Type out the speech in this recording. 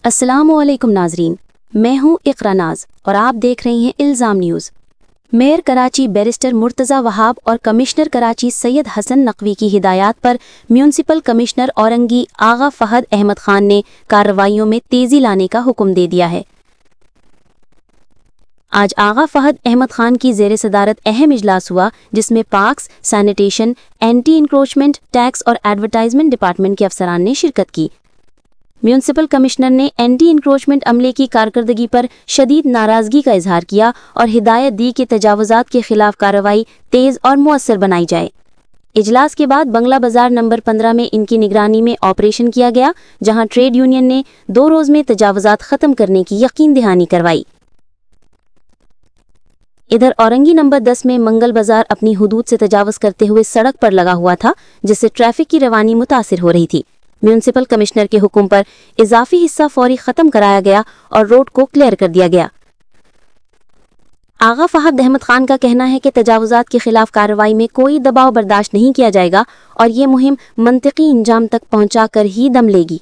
السلام علیکم ناظرین، میں ہوں اقرا ناز اور آپ دیکھ رہے ہیں Ilzam news. Mayor Karachi barrister Murtaza Wahab اور کمشنر کراچی سید حسن نقوی کی ہدایات پر میونسپل کمشنر اورنگی آغا فہد احمد خان نے کارروائیوں میں تیزی لانے کا حکم دے دیا ہے۔ آج آغا فہد احمد خان کی زیر صدارت اہم اجلاس ہوا، جس میں parks, sanitation, anti encroachment, tax اور ایڈورٹائزمنٹ ڈپارٹمنٹ کے افسران نے شرکت کی۔ میونسپل کمشنر نے اینٹی انکروچمنٹ عملے کی کارکردگی پر شدید ناراضگی کا اظہار کیا اور ہدایت دی کہ تجاوزات کے خلاف کارروائی تیز اور مؤثر بنائی جائے۔ اجلاس کے بعد بنگلہ بازار نمبر 15 میں ان کی نگرانی میں آپریشن کیا گیا، جہاں ٹریڈ یونین نے 2 روز میں تجاوزات ختم کرنے کی یقین دہانی کروائی۔ ادھر اورنگی نمبر 10 میں منگل بازار اپنی حدود سے تجاوز کرتے ہوئے سڑک پر لگا ہوا تھا، جس سے ٹریفک کی روانی متاثر ہو رہی تھی۔ میونسپل کمشنر کے حکم پر اضافی حصہ فوری ختم کرایا گیا اور روڈ کو کلیئر کر دیا گیا۔ آغا فہد احمد خان کا کہنا ہے کہ تجاوزات کے خلاف کارروائی میں کوئی دباؤ برداشت نہیں کیا جائے گا اور یہ مہم منطقی انجام تک پہنچا کر ہی دم لے گی۔